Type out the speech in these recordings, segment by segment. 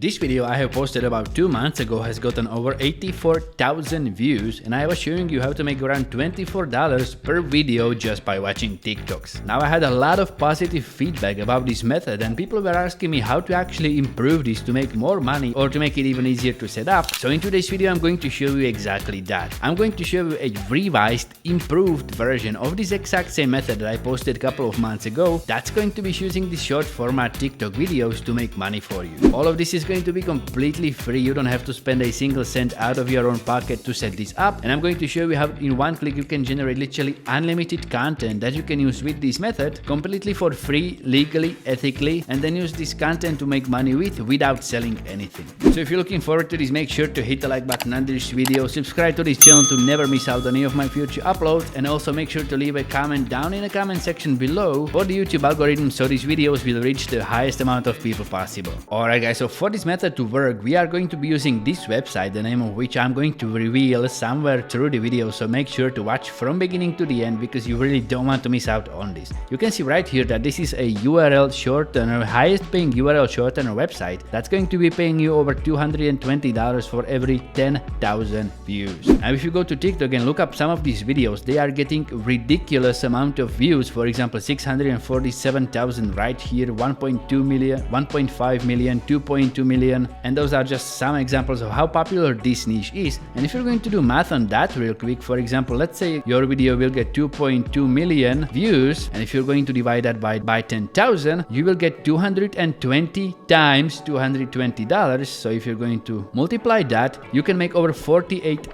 This video I have posted about 2 months ago has gotten over 84,000 views, and I was showing you how to make around $24 per video just by watching TikToks. Now I had a lot of positive feedback about this method, and people were asking me how to actually improve this to make more money or to make it even easier to set up. So in today's video I'm going to show you exactly that. I'm going to show you a revised, improved version of this exact same method that I posted a couple of months ago that's going to be using these short format TikTok videos to make money for you. All of this is going to be completely free. You don't have to spend a single cent out of your own pocket to set this up, and I'm going to show you how in one click you can generate literally unlimited content that you can use with this method completely for free, legally, ethically, and then use this content to make money without selling anything. So if you're looking forward to this, make sure to hit the like button under this video, subscribe to this channel to never miss out on any of my future uploads, and also make sure to leave a comment down in the comment section below for the YouTube algorithm so these videos will reach the highest amount of people possible. Alright guys, so for this method to work, we are going to be using this website, the name of which I'm going to reveal somewhere through the video, so make sure to watch from beginning to the end because you really don't want to miss out on this. You can see right here that this is a URL shortener, highest paying URL shortener website that's going to be paying you over $220 for every 10,000 views. Now if you go to TikTok and look up some of these videos, they are getting ridiculous amount of views. For example, 647,000 right here, 1.2 million, 1.5 million, 2.2 million, and those are just some examples of how popular this niche is. And if you're going to do math on that real quick, for example, let's say your video will get 2.2 million views, and if you're going to divide that by 10,000, you will get 220 times $220. So if you're going to multiply that, you can make over $48,000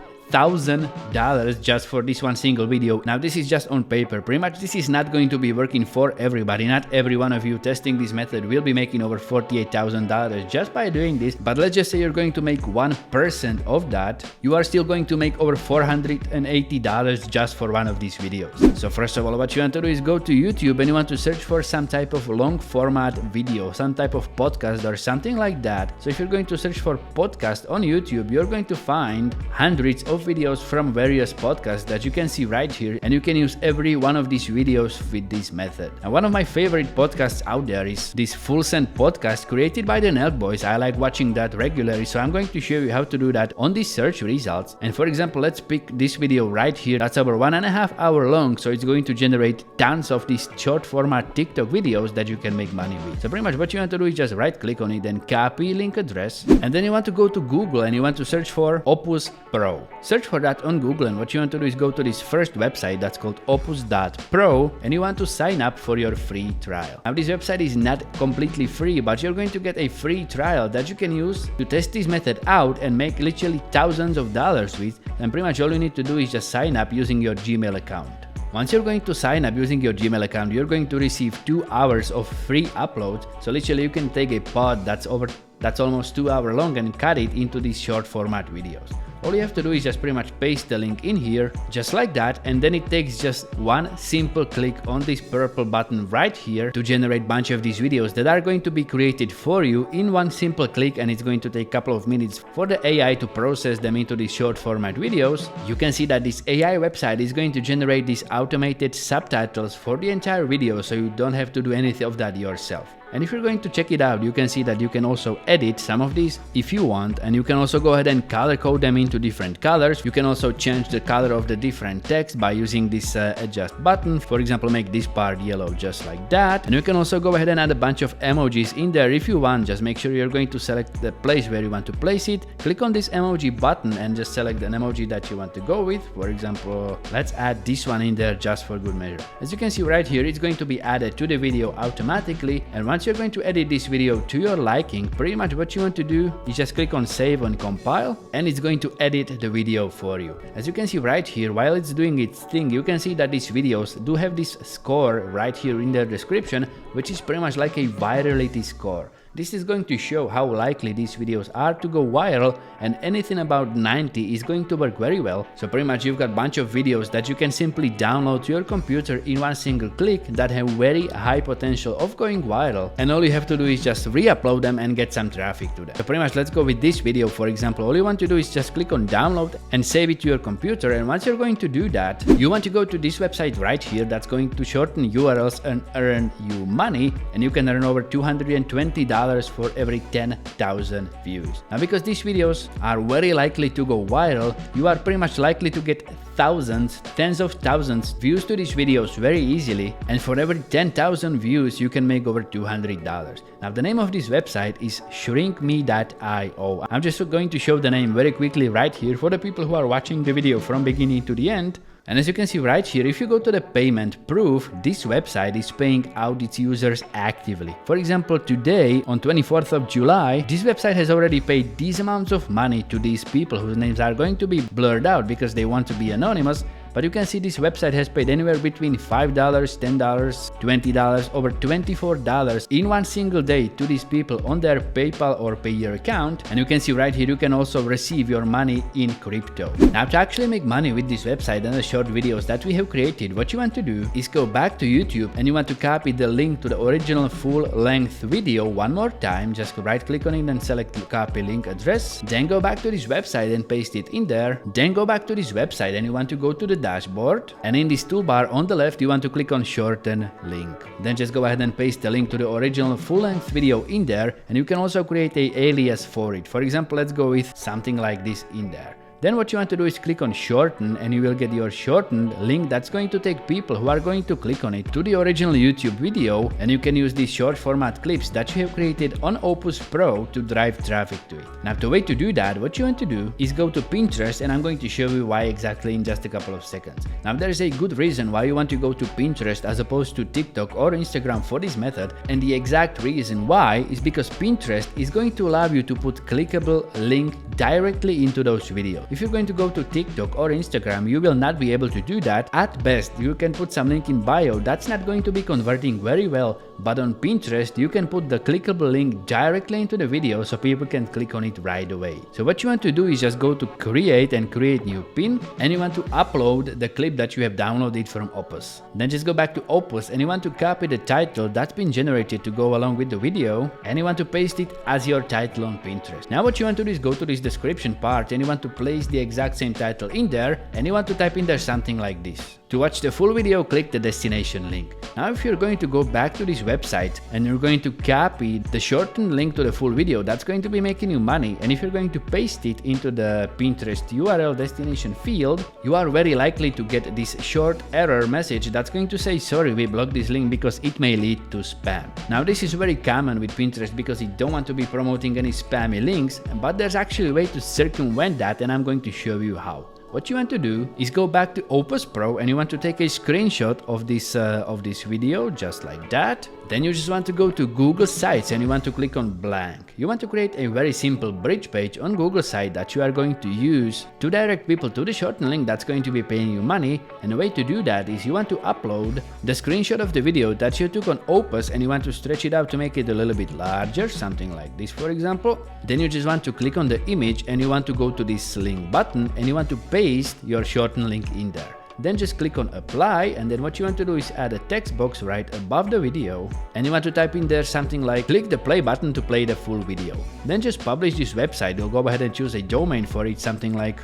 just for this one single video. Now this is just on paper. Pretty much this is not going to be working for everybody. Not every one of you testing this method will be making over $48,000 just by doing this, but let's just say you're going to make 1% of that. You are still going to make over $480 just for one of these videos. So first of all, what you want to do is go to YouTube and you want to search for some type of long format video, some type of podcast or something like that. So if you're going to search for podcast on YouTube, you're going to find hundreds of videos from various podcasts that you can see right here, and you can use every one of these videos with this method. And one of my favorite podcasts out there is this Full Send podcast created by the Nelk Boys. I like watching that regularly, so I'm going to show you how to do that on these search results. And for example, let's pick this video right here that's over 1.5 hours long, so it's going to generate tons of these short format TikTok videos that you can make money with. So pretty much what you want to do is just right click on it and copy link address, and then you want to go to Google and you want to search for Opus Pro. Search for that on Google, and what you want to do is go to this first website that's called opus.pro, and you want to sign up for your free trial. Now this website is not completely free, but you're going to get a free trial that you can use to test this method out and make literally thousands of dollars with, and pretty much all you need to do is just sign up using your Gmail account. Once you're going to sign up using your Gmail account, you're going to receive 2 hours of free uploads. So literally you can take a pod that's almost 2 hours long and cut it into these short format videos. All you have to do is just pretty much paste the link in here, just like that, and then it takes just one simple click on this purple button right here to generate a bunch of these videos that are going to be created for you in one simple click, and it's going to take a couple of minutes for the AI to process them into these short format videos. You can see that this AI website is going to generate these automated subtitles for the entire video, so you don't have to do anything of that yourself. And if you're going to check it out, you can see that you can also edit some of these if you want, and you can also go ahead and color code them into different colors. You can also change the color of the different text by using this adjust button. For example, make this part yellow just like that. And you can also go ahead and add a bunch of emojis in there if you want. Just make sure you're going to select the place where you want to place it. Click on this emoji button and just select an emoji that you want to go with. For example, let's add this one in there just for good measure. As you can see right here, it's going to be added to the video automatically, and once you're going to edit this video to your liking, pretty much what you want to do is just click on save and compile, and it's going to edit the video for you. As you can see right here, while it's doing its thing, you can see that these videos do have this score right here in their description, which is pretty much like a virality score. This is going to show how likely these videos are to go viral, and anything about 90 is going to work very well. So pretty much you've got a bunch of videos that you can simply download to your computer in one single click that have very high potential of going viral, and all you have to do is just re-upload them and get some traffic to them. So pretty much let's go with this video for example. All you want to do is just click on download and save it to your computer, and once you're going to do that, you want to go to this website right here that's going to shorten URLs and earn you money, and you can earn over $220 $200 for every 10,000 views. Now, because these videos are very likely to go viral, you are pretty much likely to get thousands, tens of thousands views to these videos very easily, and for every 10,000 views you can make over $200. Now the name of this website is shrinkme.io. I'm just going to show the name very quickly right here for the people who are watching the video from beginning to the end. And as you can see right here, if you go to the payment proof, this website is paying out its users actively. For example, today on 24th of July, this website has already paid these amounts of money to these people whose names are going to be blurred out because they want to be anonymous. But you can see this website has paid anywhere between $5, $10, $20, over $24 in one single day to these people on their PayPal or Payeer account. And you can see right here, you can also receive your money in crypto. Now to actually make money with this website and the short videos that we have created, what you want to do is go back to YouTube and you want to copy the link to the original full-length video one more time. Just right click on it and select the copy link address. Then go back to this website and paste it in there. Then go back to this website and you want to go to the dashboard, and in this toolbar on the left you want to click on shorten link. Then just go ahead and paste the link to the original full-length video in there, and you can also create an alias for it. For example, let's go with something like this in there. Then what you want to do is click on shorten and you will get your shortened link that's going to take people who are going to click on it to the original YouTube video, and you can use these short format clips that you have created on Opus Pro to drive traffic to it. Now the way to do that, what you want to do is go to Pinterest, and I'm going to show you why exactly in just a couple of seconds. Now there is a good reason why you want to go to Pinterest as opposed to TikTok or Instagram for this method, and the exact reason why is because Pinterest is going to allow you to put clickable link directly into those videos. If you're going to go to TikTok or Instagram, you will not be able to do that. At best, you can put some link in bio. That's not going to be converting very well. But on Pinterest, you can put the clickable link directly into the video so people can click on it right away. So what you want to do is just go to create and create new pin, and you want to upload the clip that you have downloaded from Opus. Then just go back to Opus and you want to copy the title that's been generated to go along with the video, and you want to paste it as your title on Pinterest. Now what you want to do is go to this description part and you want to place the exact same title in there, and you want to type in there something like this. To watch the full video, click the destination link. Now if you're going to go back to this website and you're going to copy the shortened link to the full video, that's going to be making you money. And if you're going to paste it into the Pinterest URL destination field, you are very likely to get this short error message that's going to say, sorry, we blocked this link because it may lead to spam. Now this is very common with Pinterest because you don't want to be promoting any spammy links, but there's actually a way to circumvent that, and I'm going to show you how. What you want to do is go back to Opus Pro and you want to take a screenshot of this video just like that. Then you just want to go to Google Sites and you want to click on blank. You want to create a very simple bridge page on Google Site that you are going to use to direct people to the shortened link that's going to be paying you money. And the way to do that is you want to upload the screenshot of the video that you took on Opus, and you want to stretch it out to make it a little bit larger, something like this for example. Then you just want to click on the image and you want to go to this link button and you want to paste your shortened link in there. Then just click on apply, and then what you want to do is add a text box right above the video, and you want to type in there something like click the play button to play the full video. Then just publish this website. You'll go ahead and choose a domain for it, something like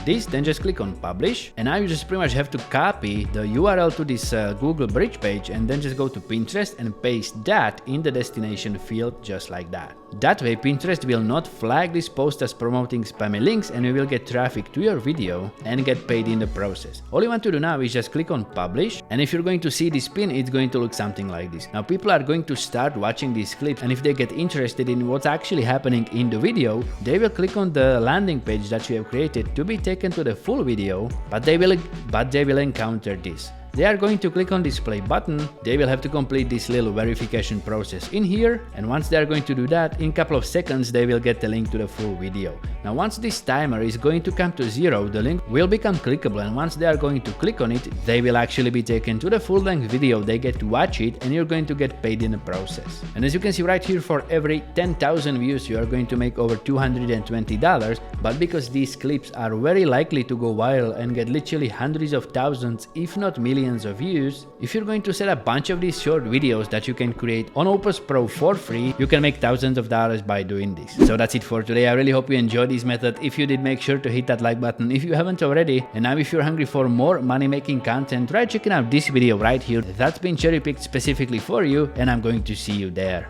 this. Then just click on publish, and now you just pretty much have to copy the URL to this Google bridge page, and then just go to Pinterest and paste that in the destination field just like that. That way Pinterest will not flag this post as promoting spammy links, and you will get traffic to your video and get paid in the process. All you want to do now is just click on publish, and if you're going to see this pin, it's going to look something like this. Now people are going to start watching these clips, and if they get interested in what's actually happening in the video, they will click on the landing page that you have created to be taken to the full video, but they will encounter this. They are going to click on this play button. They will have to complete this little verification process in here, and once they are going to do that, in a couple of seconds they will get the link to the full video. Now once this timer is going to come to 0, the link will become clickable, and once they are going to click on it, they will actually be taken to the full-length video. They get to watch it, and you're going to get paid in the process. And as you can see right here, for every 10,000 views you are going to make over $220, but because these clips are very likely to go viral and get literally hundreds of thousands, if not millions of views, if you're going to set a bunch of these short videos that you can create on Opus Pro for free, you can make thousands of dollars by doing this. So that's it for today. I really hope you enjoyed this method. If you did, make sure to hit that like button if you haven't already. And now if you're hungry for more money making content, try checking out this video right here that's been cherry picked specifically for you, and I'm going to see you there.